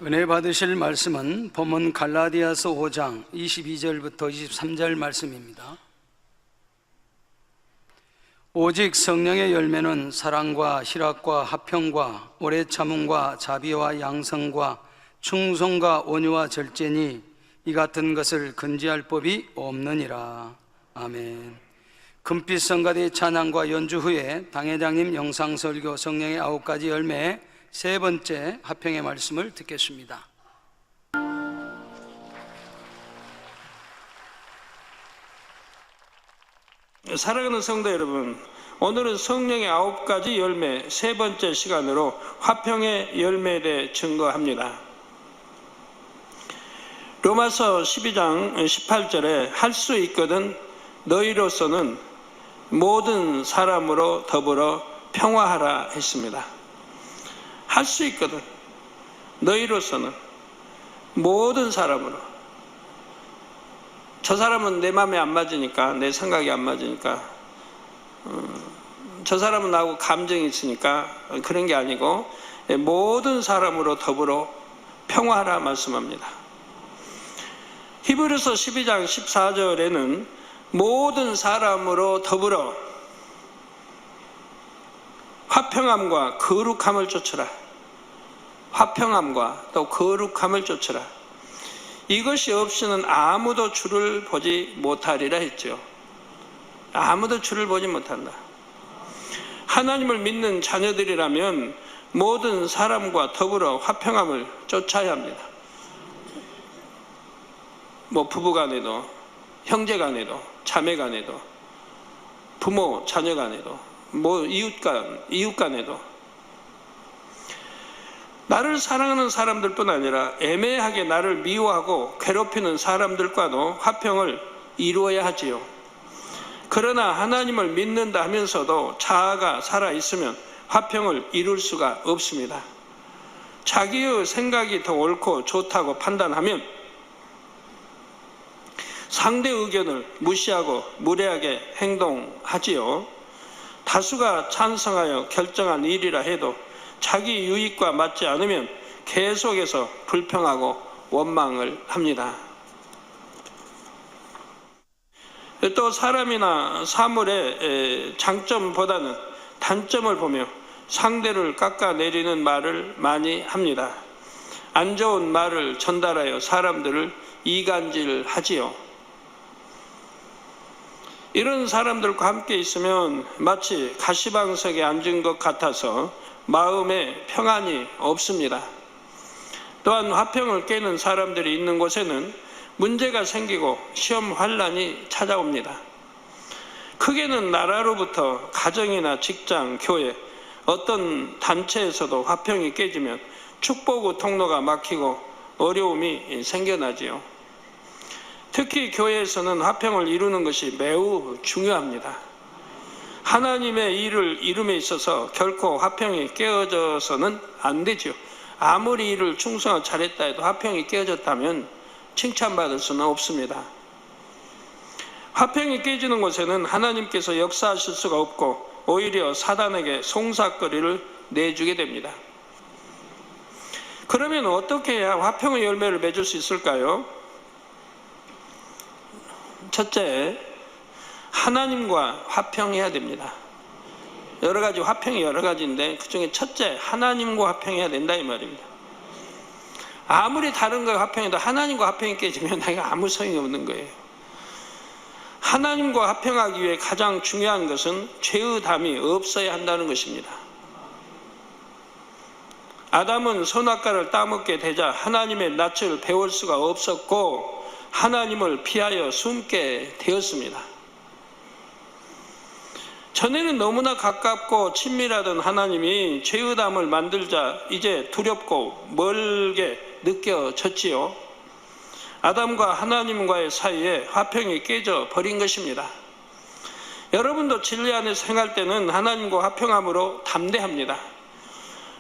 은혜 받으실 말씀은 본문 갈라디아서 5장 22절부터 23절 말씀입니다. 오직 성령의 열매는 사랑과 희락과 화평과 오래 참음과 자비와 양성과 충성과 온유와 절제니 이 같은 것을 금지할 법이 없느니라. 아멘. 금빛 성가대 찬양과 연주 후에 당회장님 영상 설교 성령의 9가지 열매 세 번째 화평의 말씀을 듣겠습니다. 사랑하는 성도 여러분, 오늘은 성령의 9가지 열매 세 번째 시간으로 화평의 열매에 대해 증거합니다. 로마서 12장 18절에 할 수 있거든 너희로서는 모든 사람으로 더불어 평화하라 했습니다. 할 수 있거든 너희로서는 모든 사람으로. 저 사람은 내 마음에 안 맞으니까, 내 생각이 안 맞으니까, 저 사람은 나하고 감정이 있으니까 그런 게 아니고 모든 사람으로 더불어 평화하라 말씀합니다. 히브리서 12장 14절에는 모든 사람으로 더불어 화평함과 거룩함을 쫓으라. 화평함과 또 거룩함을 쫓으라. 이것이 없이는 아무도 주를 보지 못하리라 했죠. 아무도 주를 보지 못한다. 하나님을 믿는 자녀들이라면 모든 사람과 더불어 화평함을 쫓아야 합니다. 부부간에도, 형제간에도, 자매간에도, 부모, 자녀간에도, 이웃간에도. 나를 사랑하는 사람들뿐 아니라 애매하게 나를 미워하고 괴롭히는 사람들과도 화평을 이루어야 하지요. 그러나 하나님을 믿는다 하면서도 자아가 살아있으면 화평을 이룰 수가 없습니다. 자기의 생각이 더 옳고 좋다고 판단하면 상대 의견을 무시하고 무례하게 행동하지요. 다수가 찬성하여 결정한 일이라 해도 자기 유익과 맞지 않으면 계속해서 불평하고 원망을 합니다. 또 사람이나 사물의 장점보다는 단점을 보며 상대를 깎아내리는 말을 많이 합니다. 안 좋은 말을 전달하여 사람들을 이간질하지요. 이런 사람들과 함께 있으면 마치 가시방석에 앉은 것 같아서 마음에 평안이 없습니다. 또한 화평을 깨는 사람들이 있는 곳에는 문제가 생기고 시험 환란이 찾아옵니다. 크게는 나라로부터 가정이나 직장, 교회, 어떤 단체에서도 화평이 깨지면 축복의 통로가 막히고 어려움이 생겨나지요. 특히 교회에서는 화평을 이루는 것이 매우 중요합니다. 하나님의 일을 이룸에 있어서 결코 화평이 깨어져서는 안 되죠. 아무리 일을 충성하고 잘했다 해도 화평이 깨어졌다면 칭찬받을 수는 없습니다. 화평이 깨지는 곳에는 하나님께서 역사하실 수가 없고 오히려 사단에게 송사거리를 내주게 됩니다. 그러면 어떻게 해야 화평의 열매를 맺을 수 있을까요? 첫째, 하나님과 화평해야 됩니다. 여러 가지 화평이 여러 가지인데 그 중에 첫째, 하나님과 화평해야 된다 이 말입니다. 아무리 다른 거 화평해도 하나님과 화평이 깨지면 내가 아무 소용이 없는 거예요. 하나님과 화평하기 위해 가장 중요한 것은 죄의 담이 없어야 한다는 것입니다. 아담은 선악과를 따먹게 되자 하나님의 낯을 배울 수가 없었고 하나님을 피하여 숨게 되었습니다. 전에는 너무나 가깝고 친밀하던 하나님이 죄의 담을 만들자 이제 두렵고 멀게 느껴졌지요. 아담과 하나님과의 사이에 화평이 깨져 버린 것입니다. 여러분도 진리 안에 생활 때는 하나님과 화평함으로 담대합니다.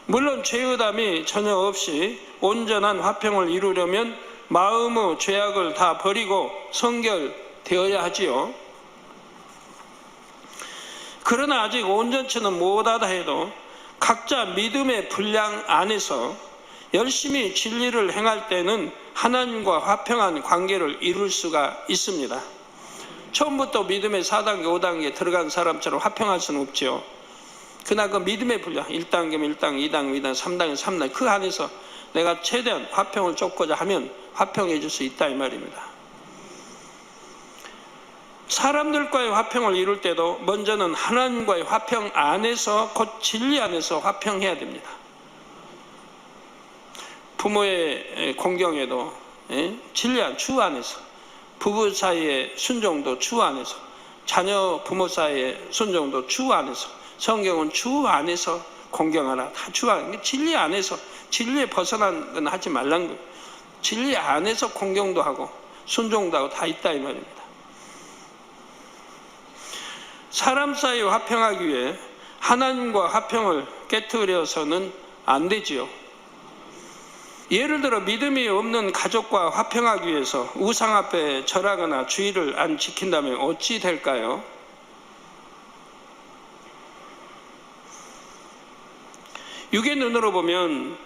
물론 죄의 담이 전혀 없이 온전한 화평을 이루려면 마음의 죄악을 다 버리고 성결되어야 하지요. 그러나 아직 온전치는 못하다 해도 각자 믿음의 분량 안에서 열심히 진리를 행할 때는 하나님과 화평한 관계를 이룰 수가 있습니다. 처음부터 믿음의 4단계, 5단계에 들어간 사람처럼 화평할 수는 없지요. 그러나 그 믿음의 분량, 1단계면 1단계, 2단계, 2단계, 3단계, 3단계 그 안에서 내가 최대한 화평을 쫓고자 하면 화평해 줄 수 있다 이 말입니다. 사람들과의 화평을 이룰 때도 먼저는 하나님과의 화평 안에서, 곧 진리 안에서 화평해야 됩니다. 부모의 공경에도 진리 안, 주 안에서, 부부 사이의 순종도 주 안에서, 자녀 부모 사이의 순종도 주 안에서, 성경은 주 안에서 공경하라. 다 주 안에, 진리 안에서, 진리에 벗어난 건 하지 말란 거예요. 진리 안에서 공경도 하고 순종도 하고 다 있다 이 말입니다. 사람 사이 화평하기 위해 하나님과 화평을 깨트려서는 안 되지요. 예를 들어 믿음이 없는 가족과 화평하기 위해서 우상 앞에 절하거나 주의를 안 지킨다면 어찌 될까요? 육의 눈으로 보면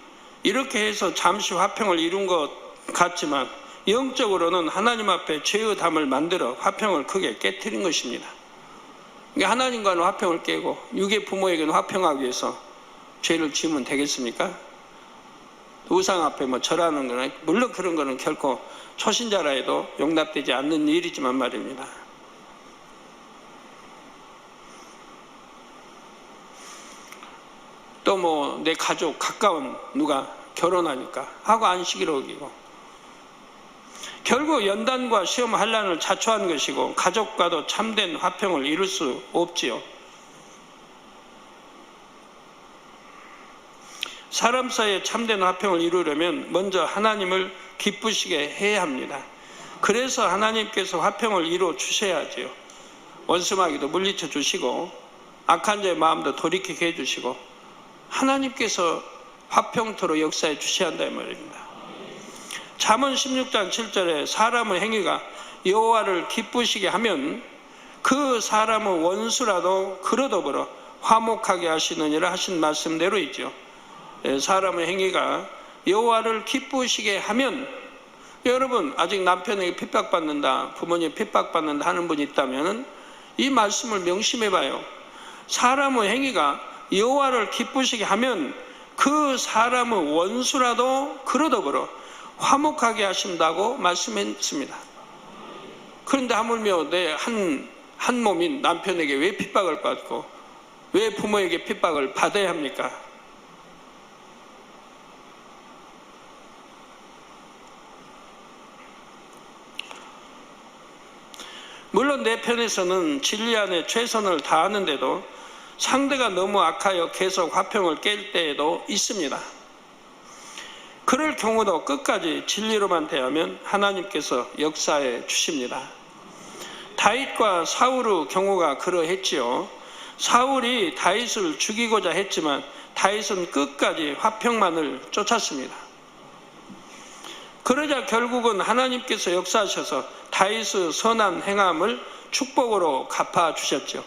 이렇게 해서 잠시 화평을 이룬 것 같지만 영적으로는 하나님 앞에 죄의 담을 만들어 화평을 크게 깨트린 것입니다. 하나님과는 화평을 깨고 육의 부모에게는 화평하기 위해서 죄를 지으면 되겠습니까? 우상 앞에 절하는 거는, 물론 그런 거는 결코 초신자라 해도 용납되지 않는 일이지만 말입니다. 또 내 가족 가까운 누가 결혼하니까 하고 안식일을 어기고, 결국 연단과 시험 환난을 자초한 것이고 가족과도 참된 화평을 이룰 수 없지요. 사람 사이에 참된 화평을 이루려면 먼저 하나님을 기쁘시게 해야 합니다. 그래서 하나님께서 화평을 이루어 주셔야지요. 원수마귀도 물리쳐 주시고 악한 자의 마음도 돌이키게 해주시고 하나님께서 화평토로 역사해 주셔야 한다 이 말입니다. 잠언 16장 7절에 사람의 행위가 여호와를 기쁘시게 하면 그 사람의 원수라도 그러더불어 화목하게 하시느니라 하신 말씀대로이죠. 사람의 행위가 여호와를 기쁘시게 하면, 여러분 아직 남편에게 핍박받는다, 부모님 핍박받는다 하는 분이 있다면 이 말씀을 명심해 봐요. 사람의 행위가 여호와를 기쁘시게 하면 그 사람의 원수라도 그러더불어 화목하게 하신다고 말씀했습니다. 그런데 하물며 내 한 몸인 남편에게 왜 핍박을 받고 왜 부모에게 핍박을 받아야 합니까? 물론 내 편에서는 진리 안에 최선을 다하는데도 상대가 너무 악하여 계속 화평을 깰 때에도 있습니다. 그럴 경우도 끝까지 진리로만 대하면 하나님께서 역사해 주십니다. 다윗과 사울의 경우가 그러했지요. 사울이 다윗을 죽이고자 했지만 다윗은 끝까지 화평만을 쫓았습니다. 그러자 결국은 하나님께서 역사하셔서 다윗의 선한 행함을 축복으로 갚아주셨죠.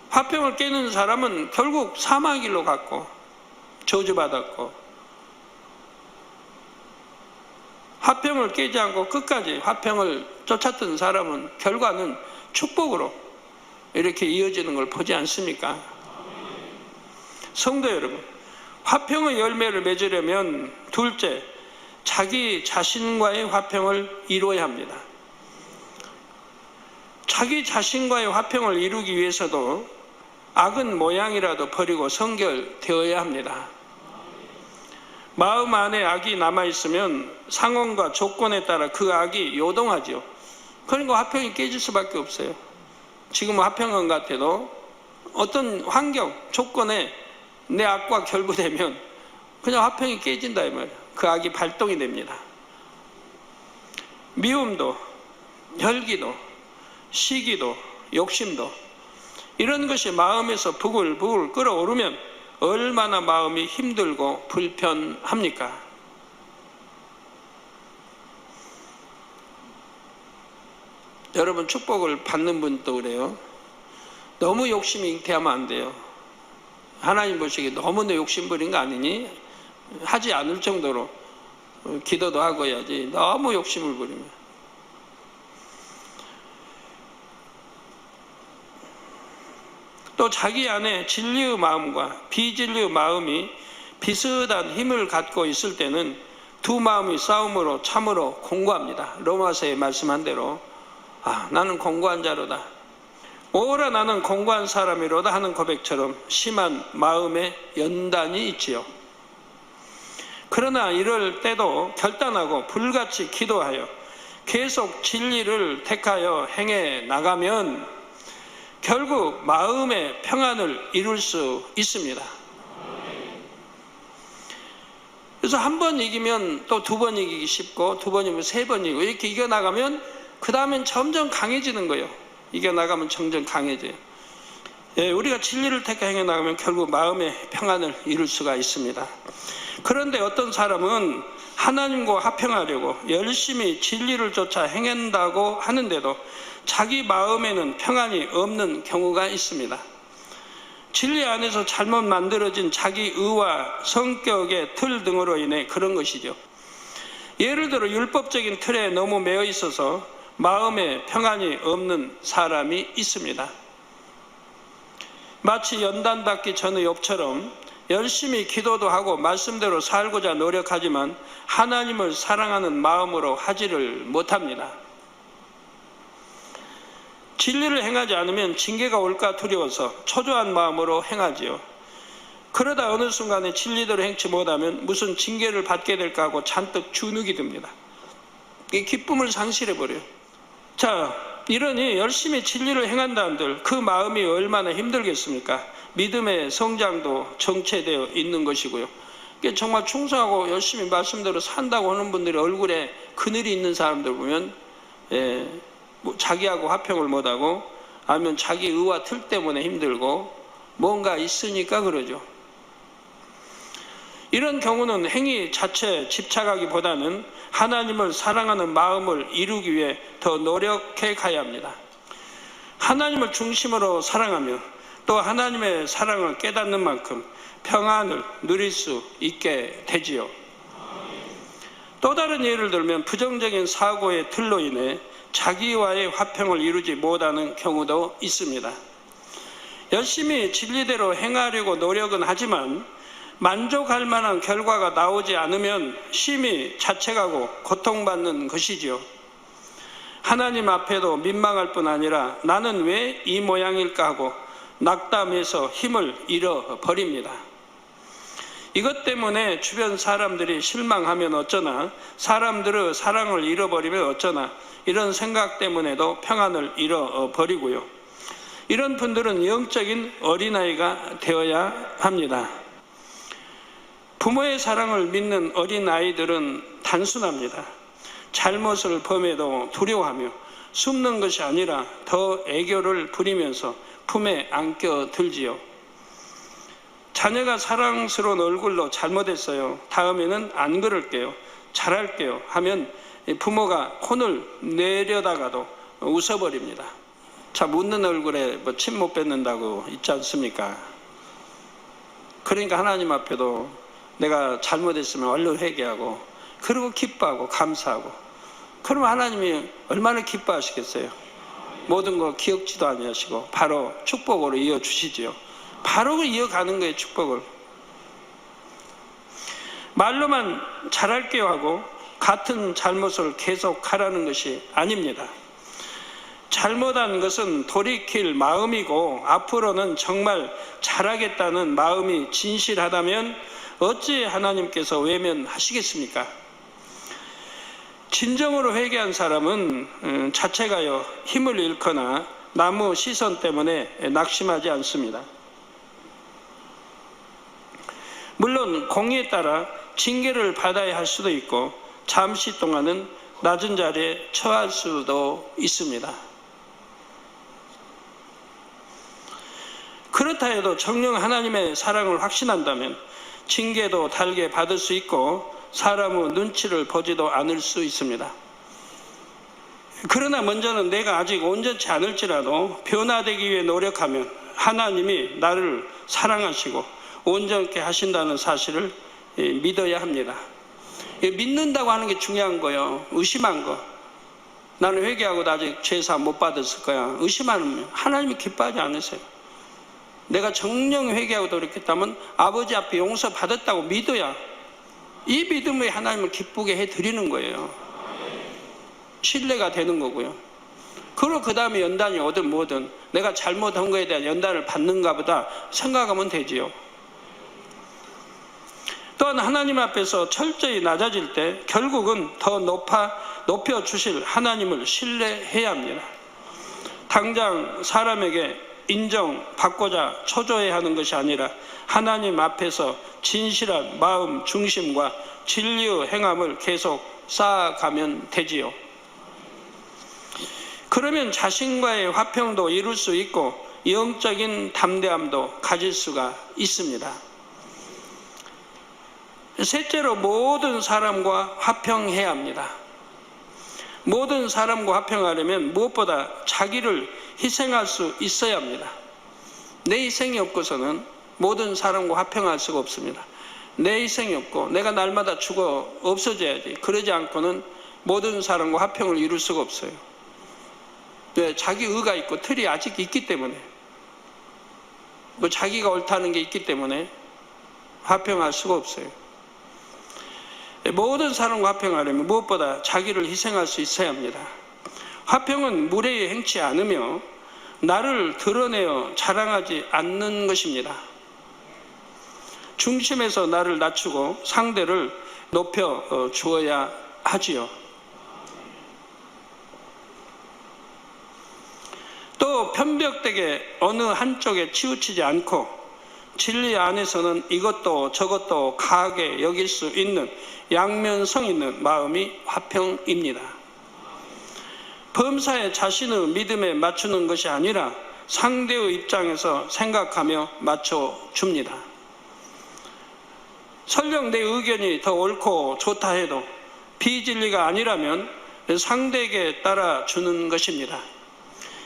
화평을 깨는 사람은 결국 사망의 길로 갔고 저주받았고, 화평을 깨지 않고 끝까지 화평을 쫓았던 사람은 결과는 축복으로 이렇게 이어지는 걸 보지 않습니까? 성도 여러분, 화평의 열매를 맺으려면 둘째, 자기 자신과의 화평을 이루어야 합니다. 자기 자신과의 화평을 이루기 위해서도 악은 모양이라도 버리고 성결되어야 합니다. 마음 안에 악이 남아있으면 상황과 조건에 따라 그 악이 요동하죠. 그러니까 화평이 깨질 수밖에 없어요. 지금 화평한 것 같아도 어떤 환경, 조건에 내 악과 결부되면 그냥 화평이 깨진다 이 말이에요. 그 악이 발동이 됩니다. 미움도, 혈기도, 시기도, 욕심도, 이런 것이 마음에서 부글부글 끓어오르면 얼마나 마음이 힘들고 불편합니까? 여러분, 축복을 받는 분도 그래요. 너무 욕심이 잉태하면 안 돼요. 하나님 보시기에 너무 내 욕심 부린 거 아니니? 하지 않을 정도로 기도도 하고 해야지 너무 욕심을 부리면. 또 자기 안에 진리의 마음과 비진리의 마음이 비슷한 힘을 갖고 있을 때는 두 마음이 싸움으로 참으로 공고합니다. 로마서에 말씀한 대로 나는 공고한 자로다. 오라 나는 공고한 사람이로다 하는 고백처럼 심한 마음의 연단이 있지요. 그러나 이럴 때도 결단하고 불같이 기도하여 계속 진리를 택하여 행해 나가면 결국 마음의 평안을 이룰 수 있습니다. 그래서 한 번 이기면 또 두 번 이기기 쉽고 두 번이면 세 번 이기고 이렇게 이겨나가면 그 다음엔 점점 강해지는 거예요. 이겨나가면 점점 강해져요. 우리가 진리를 택해 행해 나가면 결국 마음의 평안을 이룰 수가 있습니다. 그런데 어떤 사람은 하나님과 화평하려고 열심히 진리를 쫓아 행한다고 하는데도 자기 마음에는 평안이 없는 경우가 있습니다. 진리 안에서 잘못 만들어진 자기 의와 성격의 틀 등으로 인해 그런 것이죠. 예를 들어 율법적인 틀에 너무 매여 있어서 마음에 평안이 없는 사람이 있습니다. 마치 연단받기 전의 욥처럼 열심히 기도도 하고 말씀대로 살고자 노력하지만 하나님을 사랑하는 마음으로 하지를 못합니다. 진리를 행하지 않으면 징계가 올까 두려워서 초조한 마음으로 행하지요. 그러다 어느 순간에 진리대로 행치 못하면 무슨 징계를 받게 될까 하고 잔뜩 주눅이 듭니다. 이 기쁨을 상실해버려요. 자, 이러니 열심히 진리를 행한다 한들 그 마음이 얼마나 힘들겠습니까? 믿음의 성장도 정체되어 있는 것이고요. 정말 충성하고 열심히 말씀대로 산다고 하는 분들의 얼굴에 그늘이 있는 사람들 보면 자기하고 화평을 못하고 아니면 자기 의와 틀 때문에 힘들고 뭔가 있으니까 그러죠. 이런 경우는 행위 자체에 집착하기보다는 하나님을 사랑하는 마음을 이루기 위해 더 노력해 가야 합니다. 하나님을 중심으로 사랑하며 또 하나님의 사랑을 깨닫는 만큼 평안을 누릴 수 있게 되지요. 또 다른 예를 들면 부정적인 사고의 틀로 인해 자기와의 화평을 이루지 못하는 경우도 있습니다. 열심히 진리대로 행하려고 노력은 하지만 만족할 만한 결과가 나오지 않으면 심히 자책하고 고통받는 것이지요. 하나님 앞에도 민망할 뿐 아니라 나는 왜 이 모양일까 하고 낙담해서 힘을 잃어버립니다. 이것 때문에 주변 사람들이 실망하면 어쩌나, 사람들의 사랑을 잃어버리면 어쩌나, 이런 생각 때문에도 평안을 잃어버리고요. 이런 분들은 영적인 어린아이가 되어야 합니다. 부모의 사랑을 믿는 어린아이들은 단순합니다. 잘못을 범해도 두려워하며 숨는 것이 아니라 더 애교를 부리면서 품에 안겨들지요. 자녀가 사랑스러운 얼굴로 잘못했어요. 다음에는 안 그럴게요. 잘할게요. 하면 부모가 혼을 내려다가도 웃어버립니다. 자, 묻는 얼굴에 침 못 뱉는다고 있지 않습니까? 그러니까 하나님 앞에도 내가 잘못했으면 얼른 회개하고 그리고 기뻐하고 감사하고 그러면 하나님이 얼마나 기뻐하시겠어요? 모든 거 기억지도 아니하시고 바로 축복으로 이어주시지요. 바로 이어가는 거예요. 축복을. 말로만 잘할게요 하고 같은 잘못을 계속 하라는 것이 아닙니다. 잘못한 것은 돌이킬 마음이고 앞으로는 정말 잘하겠다는 마음이 진실하다면 어찌 하나님께서 외면하시겠습니까? 진정으로 회개한 사람은 자책하여 힘을 잃거나 남의 시선 때문에 낙심하지 않습니다. 물론 공의에 따라 징계를 받아야 할 수도 있고 잠시 동안은 낮은 자리에 처할 수도 있습니다. 그렇다 해도 정녕 하나님의 사랑을 확신한다면 징계도 달게 받을 수 있고 사람의 눈치를 보지도 않을 수 있습니다. 그러나 먼저는 내가 아직 온전치 않을지라도 변화되기 위해 노력하면 하나님이 나를 사랑하시고 온전케 하신다는 사실을 믿어야 합니다. 믿는다고 하는 게 중요한 거예요. 의심한 거. 나는 회개하고 아직 죄사함 못 받았을 거야. 의심하면 하나님이 기뻐하지 않으세요. 내가 정령 회개하고 돌이켰다면 아버지 앞에 용서 받았다고 믿어야 이 믿음이 하나님을 기쁘게 해드리는 거예요. 신뢰가 되는 거고요. 그리고 그 다음에 연단이 오든 뭐든 내가 잘못한 거에 대한 연단을 받는가 보다 생각하면 되지요. 또한 하나님 앞에서 철저히 낮아질 때 결국은 더 높여주실 하나님을 신뢰해야 합니다. 당장 사람에게 인정받고자 초조해야 하는 것이 아니라 하나님 앞에서 진실한 마음 중심과 진리의 행함을 계속 쌓아가면 되지요. 그러면 자신과의 화평도 이룰 수 있고 영적인 담대함도 가질 수가 있습니다. 셋째로 모든 사람과 화평해야 합니다. 모든 사람과 화평하려면 무엇보다 자기를 희생할 수 있어야 합니다. 내 희생이 없고서는 모든 사람과 화평할 수가 없습니다. 내 희생이 없고 내가 날마다 죽어 없어져야지. 그러지 않고는 모든 사람과 화평을 이룰 수가 없어요. 왜? 자기 의가 있고 틀이 아직 있기 때문에, 뭐 자기가 옳다는 게 있기 때문에 화평할 수가 없어요. 모든 사람과 화평하려면 무엇보다 자기를 희생할 수 있어야 합니다. 화평은 무례히 행치 않으며 나를 드러내어 자랑하지 않는 것입니다. 중심에서 나를 낮추고 상대를 높여 주어야 하지요. 또 편벽되게 어느 한쪽에 치우치지 않고 진리 안에서는 이것도 저것도 가하게 여길 수 있는 양면성 있는 마음이 화평입니다. 범사에 자신의 믿음에 맞추는 것이 아니라 상대의 입장에서 생각하며 맞춰줍니다. 설령 내 의견이 더 옳고 좋다 해도 비진리가 아니라면 상대에게 따라주는 것입니다.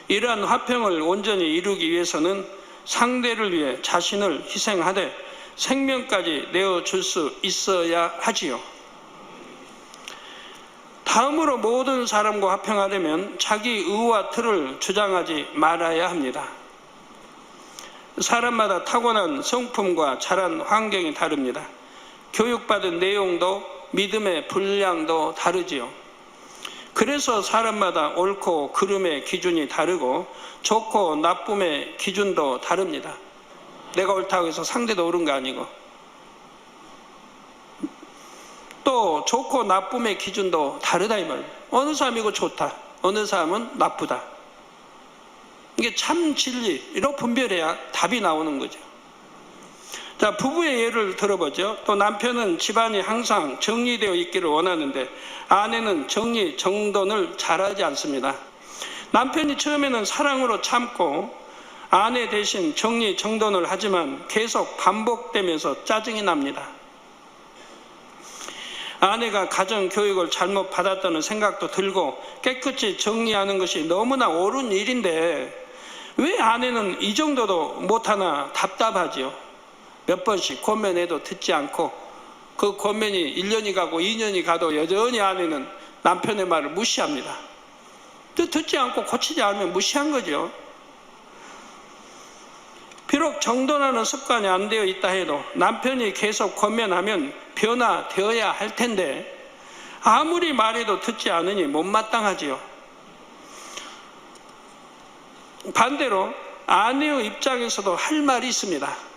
이러한 화평을 온전히 이루기 위해서는 상대를 위해 자신을 희생하되 생명까지 내어줄 수 있어야 하지요. 다음으로 모든 사람과 화평하려면 자기 의와 틀을 주장하지 말아야 합니다. 사람마다 타고난 성품과 자란 환경이 다릅니다. 교육받은 내용도 믿음의 분량도 다르지요. 그래서 사람마다 옳고 그름의 기준이 다르고 좋고 나쁨의 기준도 다릅니다. 내가 옳다고 해서 상대도 옳은 거 아니고, 또 좋고 나쁨의 기준도 다르다 이 말이에요. 어느 사람이고 좋다, 어느 사람은 나쁘다. 이게 참 진리로 분별해야 답이 나오는 거죠. 자, 부부의 예를 들어보죠. 또 남편은 집안이 항상 정리되어 있기를 원하는데 아내는 정리 정돈을 잘하지 않습니다. 남편이 처음에는 사랑으로 참고 아내 대신 정리 정돈을 하지만 계속 반복되면서 짜증이 납니다. 아내가 가정교육을 잘못 받았다는 생각도 들고 깨끗이 정리하는 것이 너무나 옳은 일인데 왜 아내는 이 정도도 못하나 답답하지요. 몇 번씩 권면해도 듣지 않고 그 권면이 1년이 가고 2년이 가도 여전히 아내는 남편의 말을 무시합니다. 듣지 않고 고치지 않으면 무시한 거죠. 비록 정돈하는 습관이 안 되어 있다 해도 남편이 계속 권면하면 변화되어야 할 텐데 아무리 말해도 듣지 않으니 못마땅하지요. 반대로 아내의 입장에서도 할 말이 있습니다.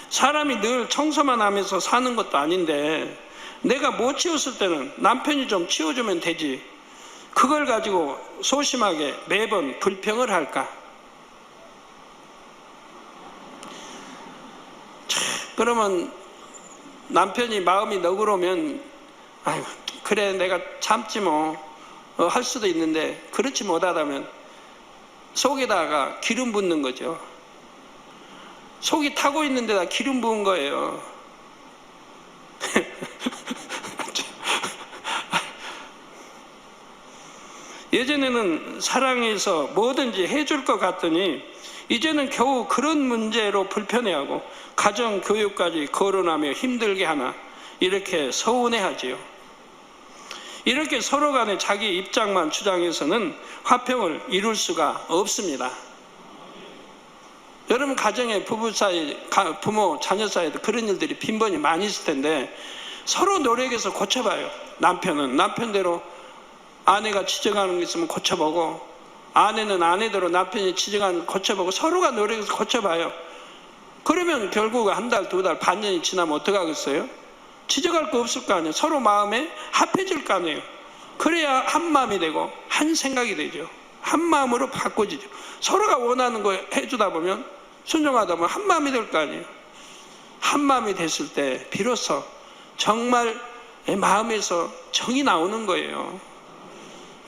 사람이 늘 청소만 하면서 사는 것도 아닌데 내가 못 치웠을 때는 남편이 좀 치워주면 되지. 그걸 가지고 소심하게 매번 불평을 할까? 그러면 남편이 마음이 너그러우면 아유 그래 내가 참지 뭐 할 수도 있는데 그렇지 못하다면 속에다가 기름 붓는 거죠. 속이 타고 있는 데다 기름 부은 거예요. 예전에는 사랑해서 뭐든지 해줄 것 같더니 이제는 겨우 그런 문제로 불편해하고 가정 교육까지 거론하며 힘들게 하나 이렇게 서운해하지요. 이렇게 서로 간에 자기 입장만 주장해서는 화평을 이룰 수가 없습니다. 여러분 가정의 부부 사이, 부모 자녀 사이에도 그런 일들이 빈번히 많이 있을 텐데 서로 노력해서 고쳐봐요. 남편은 남편대로 아내가 지적하는 게 있으면 고쳐보고, 아내는 아내대로 남편이 지적하는 거 고쳐보고, 서로가 노력해서 고쳐봐요. 그러면 결국 한 달, 두 달, 반년이 지나면 어떡하겠어요? 지적할 거 없을 거 아니에요. 서로 마음에 합해질 거 아니에요. 그래야 한 마음이 되고 한 생각이 되죠. 한 마음으로 바꿔지죠. 서로가 원하는 거 해주다 보면, 순종하다 보면 한 마음이 될 거 아니에요. 한 마음이 됐을 때 비로소 정말 마음에서 정이 나오는 거예요.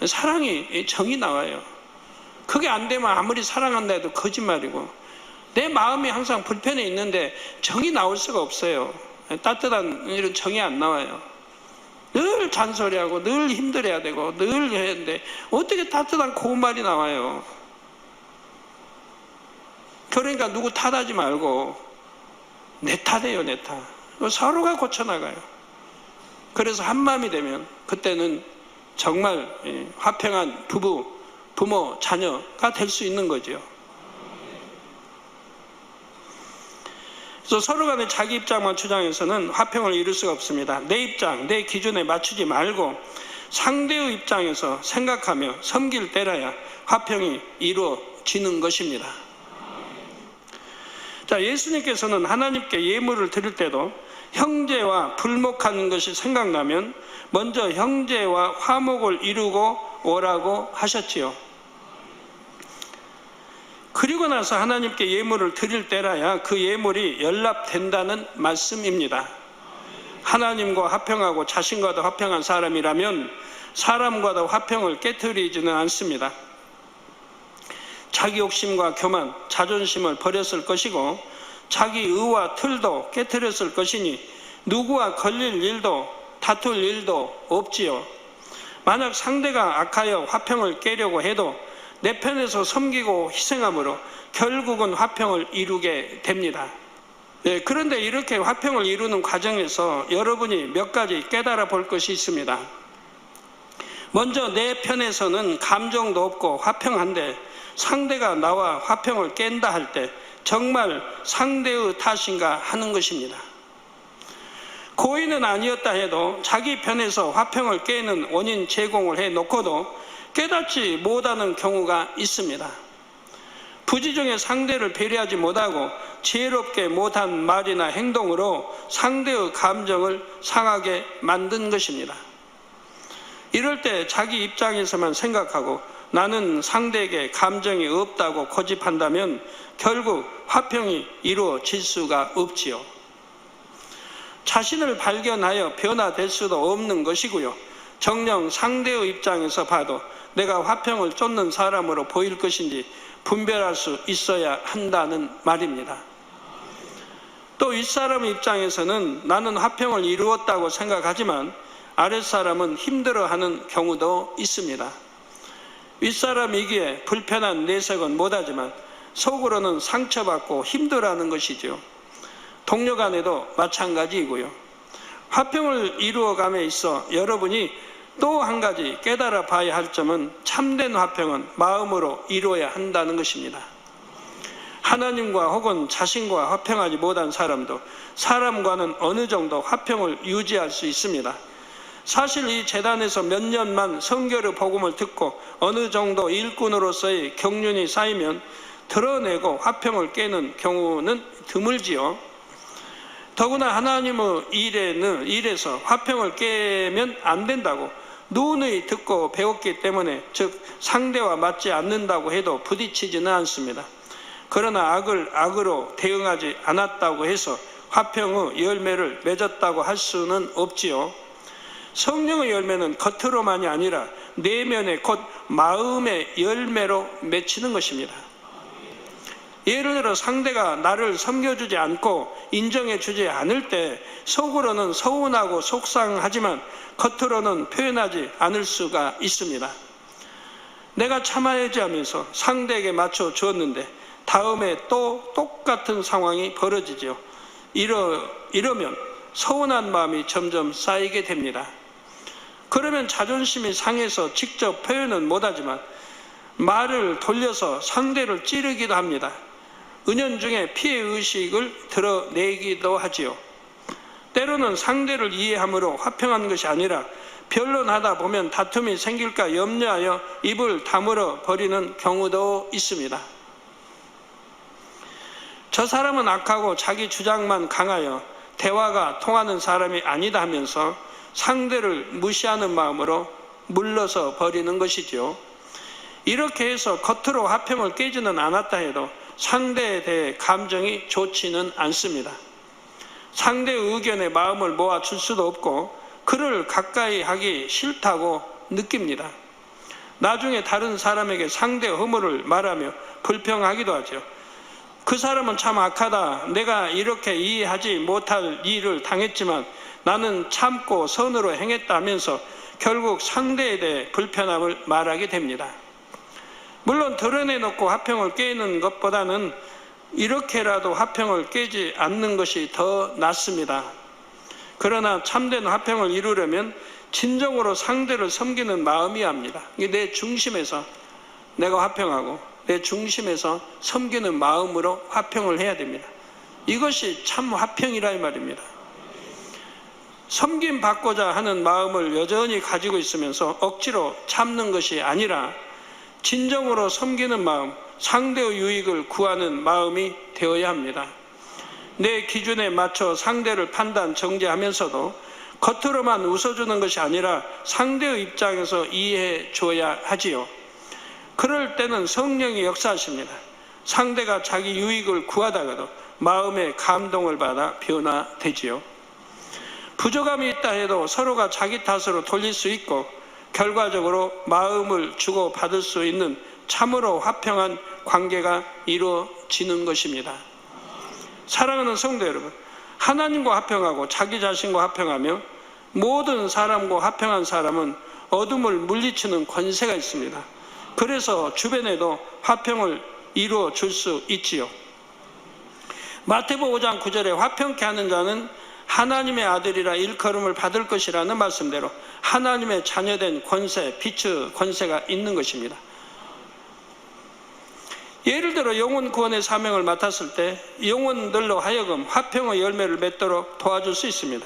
사랑이 정이 나와요. 그게 안 되면 아무리 사랑한다 해도 거짓말이고, 내 마음이 항상 불편해 있는데 정이 나올 수가 없어요. 따뜻한 이런 정이 안 나와요. 늘 잔소리하고 늘 힘들어야 되고 늘 해야 되는데 어떻게 따뜻한 고운 말이 나와요? 그러니까 누구 탓하지 말고 내 탓이에요, 내 탓. 서로가 고쳐나가요. 그래서 한 마음이 되면 그때는 정말 화평한 부부, 부모, 자녀가 될 수 있는 거죠. 그래서 서로 간에 자기 입장만 주장해서는 화평을 이룰 수가 없습니다. 내 입장, 내 기준에 맞추지 말고 상대의 입장에서 생각하며 섬길 때라야 화평이 이루어지는 것입니다. 자, 예수님께서는 하나님께 예물을 드릴 때도 형제와 불목하는 것이 생각나면 먼저 형제와 화목을 이루고 오라고 하셨지요. 그리고 나서 하나님께 예물을 드릴 때라야 그 예물이 연락된다는 말씀입니다. 하나님과 화평하고 자신과도 화평한 사람이라면 사람과도 화평을 깨트리지는 않습니다. 자기 욕심과 교만, 자존심을 버렸을 것이고 자기 의와 틀도 깨트렸을 것이니 누구와 걸릴 일도 다툴 일도 없지요. 만약 상대가 악하여 화평을 깨려고 해도 내 편에서 섬기고 희생함으로 결국은 화평을 이루게 됩니다. 그런데 이렇게 화평을 이루는 과정에서 여러분이 몇 가지 깨달아 볼 것이 있습니다. 먼저 내 편에서는 감정도 없고 화평한데 상대가 나와 화평을 깬다 할 때 정말 상대의 탓인가 하는 것입니다. 고의는 아니었다 해도 자기 편에서 화평을 깨는 원인 제공을 해놓고도 깨닫지 못하는 경우가 있습니다. 부지중에 상대를 배려하지 못하고 지혜롭게 못한 말이나 행동으로 상대의 감정을 상하게 만든 것입니다. 이럴 때 자기 입장에서만 생각하고 나는 상대에게 감정이 없다고 고집한다면 결국 화평이 이루어질 수가 없지요. 자신을 발견하여 변화될 수도 없는 것이고요. 정녕 상대의 입장에서 봐도 내가 화평을 쫓는 사람으로 보일 것인지 분별할 수 있어야 한다는 말입니다. 또 윗사람의 입장에서는 나는 화평을 이루었다고 생각하지만 아랫사람은 힘들어하는 경우도 있습니다. 윗사람이기에 불편한 내색은 못하지만 속으로는 상처받고 힘들어하는 것이죠. 동료 간에도 마찬가지이고요. 화평을 이루어감에 있어 여러분이 또 한 가지 깨달아 봐야 할 점은 참된 화평은 마음으로 이루어야 한다는 것입니다. 하나님과 혹은 자신과 화평하지 못한 사람도 사람과는 어느 정도 화평을 유지할 수 있습니다. 사실 이 재단에서 몇 년만 선교의 복음을 듣고 어느 정도 일꾼으로서의 경륜이 쌓이면 드러내고 화평을 깨는 경우는 드물지요. 더구나 하나님의 일에서 화평을 깨면 안 된다고 누누이 듣고 배웠기 때문에, 즉 상대와 맞지 않는다고 해도 부딪히지는 않습니다. 그러나 악을 악으로 대응하지 않았다고 해서 화평의 열매를 맺었다고 할 수는 없지요. 성령의 열매는 겉으로만이 아니라 내면의 곧 마음의 열매로 맺히는 것입니다. 예를 들어 상대가 나를 섬겨주지 않고 인정해주지 않을 때 속으로는 서운하고 속상하지만 겉으로는 표현하지 않을 수가 있습니다. 내가 참아야지 하면서 상대에게 맞춰 주었는데 다음에 또 똑같은 상황이 벌어지죠. 이러면 서운한 마음이 점점 쌓이게 됩니다. 그러면 자존심이 상해서 직접 표현은 못하지만 말을 돌려서 상대를 찌르기도 합니다. 은연중에 피해의식을 드러내기도 하지요. 때로는 상대를 이해함으로 화평한 것이 아니라 변론하다 보면 다툼이 생길까 염려하여 입을 다물어 버리는 경우도 있습니다. 저 사람은 악하고 자기 주장만 강하여 대화가 통하는 사람이 아니다 하면서 상대를 무시하는 마음으로 물러서 버리는 것이죠. 이렇게 해서 겉으로 화평을 깨지는 않았다 해도 상대에 대해 감정이 좋지는 않습니다. 상대의 의견에 마음을 모아줄 수도 없고 그를 가까이 하기 싫다고 느낍니다. 나중에 다른 사람에게 상대의 허물을 말하며 불평하기도 하죠. 그 사람은 참 악하다. 내가 이렇게 이해하지 못할 일을 당했지만 나는 참고 선으로 행했다면서 결국 상대에 대해 불편함을 말하게 됩니다. 물론 드러내놓고 화평을 깨는 것보다는 이렇게라도 화평을 깨지 않는 것이 더 낫습니다. 그러나 참된 화평을 이루려면 진정으로 상대를 섬기는 마음이어야 합니다. 내 중심에서 내가 화평하고 내 중심에서 섬기는 마음으로 화평을 해야 됩니다. 이것이 참 화평이라 이 말입니다. 섬김 받고자 하는 마음을 여전히 가지고 있으면서 억지로 참는 것이 아니라 진정으로 섬기는 마음, 상대의 유익을 구하는 마음이 되어야 합니다. 내 기준에 맞춰 상대를 판단, 정죄하면서도 겉으로만 웃어주는 것이 아니라 상대의 입장에서 이해해 줘야 하지요. 그럴 때는 성령이 역사하십니다. 상대가 자기 유익을 구하다가도 마음의 감동을 받아 변화되지요. 부족함이 있다 해도 서로가 자기 탓으로 돌릴 수 있고 결과적으로 마음을 주고 받을 수 있는 참으로 화평한 관계가 이루어지는 것입니다. 사랑하는 성도 여러분, 하나님과 화평하고 자기 자신과 화평하며 모든 사람과 화평한 사람은 어둠을 물리치는 권세가 있습니다. 그래서 주변에도 화평을 이루어 줄 수 있지요. 마태복음 5장 9절에 화평케 하는 자는 하나님의 아들이라 일컬음을 받을 것이라는 말씀대로 하나님의 자녀된 권세, 빛의 권세가 있는 것입니다. 예를 들어 영혼 구원의 사명을 맡았을 때 영혼들로 하여금 화평의 열매를 맺도록 도와줄 수 있습니다.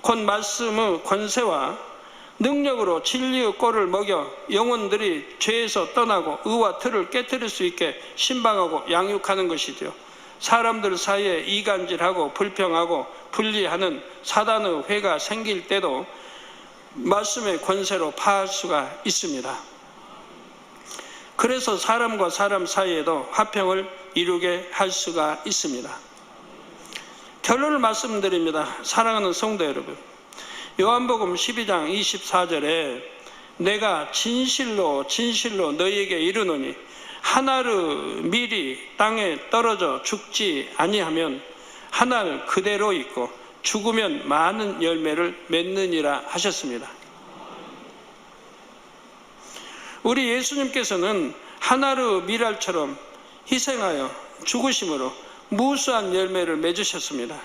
곧 말씀의 권세와 능력으로 진리의 꼴을 먹여 영혼들이 죄에서 떠나고 의와 틀을 깨뜨릴 수 있게 신방하고 양육하는 것이죠. 사람들 사이에 이간질하고 불평하고 분리하는 사단의 회가 생길 때도 말씀의 권세로 파할 수가 있습니다. 그래서 사람과 사람 사이에도 화평을 이루게 할 수가 있습니다. 결론을 말씀드립니다. 사랑하는 성도 여러분, 요한복음 12장 24절에 내가 진실로 진실로 너희에게 이르노니 한 알의 밀이 땅에 떨어져 죽지 아니하면 한 알 그대로 있고 죽으면 많은 열매를 맺느니라 하셨습니다. 우리 예수님께서는 한 알의 밀알처럼 희생하여 죽으심으로 무수한 열매를 맺으셨습니다.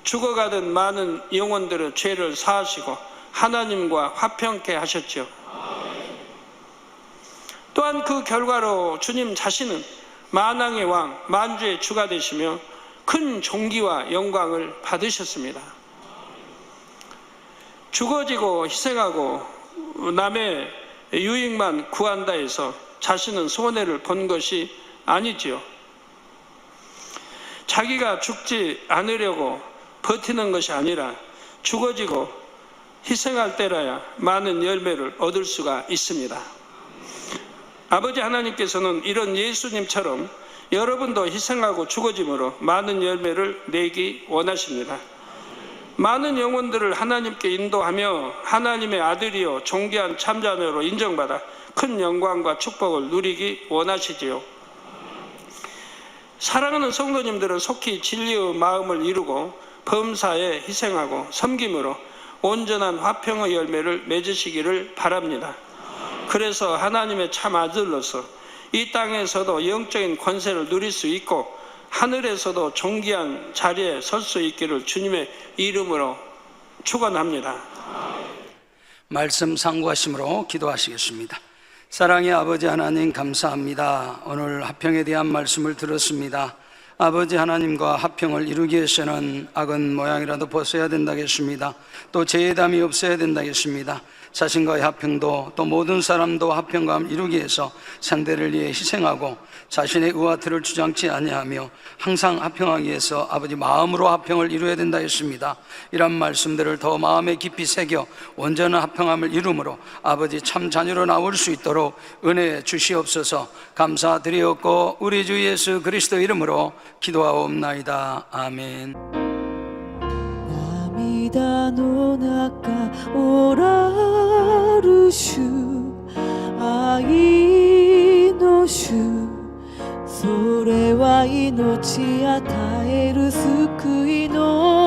죽어가던 많은 영혼들의 죄를 사하시고 하나님과 화평케 하셨죠. 또한 그 결과로 주님 자신은 만왕의 왕, 만주의 주가 되시며 큰 존귀와 영광을 받으셨습니다. 죽어지고 희생하고 남의 유익만 구한다 해서 자신은 손해를 본 것이 아니지요. 자기가 죽지 않으려고 버티는 것이 아니라 죽어지고 희생할 때라야 많은 열매를 얻을 수가 있습니다. 아버지 하나님께서는 이런 예수님처럼 여러분도 희생하고 죽어짐으로 많은 열매를 내기 원하십니다. 많은 영혼들을 하나님께 인도하며 하나님의 아들이요 존귀한 참자녀로 인정받아 큰 영광과 축복을 누리기 원하시지요. 사랑하는 성도님들은 속히 진리의 마음을 이루고 범사에 희생하고 섬김으로 온전한 화평의 열매를 맺으시기를 바랍니다. 그래서 하나님의 참 아들로서 이 땅에서도 영적인 권세를 누릴 수 있고 하늘에서도 존귀한 자리에 설 수 있기를 주님의 이름으로 축원합니다. 말씀 상고하심으로 기도하시겠습니다. 사랑의 아버지 하나님, 감사합니다. 오늘 화평에 대한 말씀을 들었습니다. 아버지 하나님과 화평을 이루기 위해서는 악은 모양이라도 벗어야 된다겠습니다. 또 죄담이 없어야 된다겠습니다. 자신과의 화평도, 또 모든 사람도 화평감을 이루기 위해서 상대를 위해 희생하고 자신의 의와 틀을 주장치 아니하며 항상 화평하기 위해서 아버지 마음으로 화평을 이루어야 된다 했습니다. 이런 말씀들을 더 마음에 깊이 새겨 온전한 화평함을 이루므로 아버지 참 자녀로 나올 수 있도록 은혜 주시옵소서. 감사드리옵고 우리 주 예수 그리스도 이름으로 기도하옵나이다. 아멘. 涙の中おらる主愛の主それは命与える救いの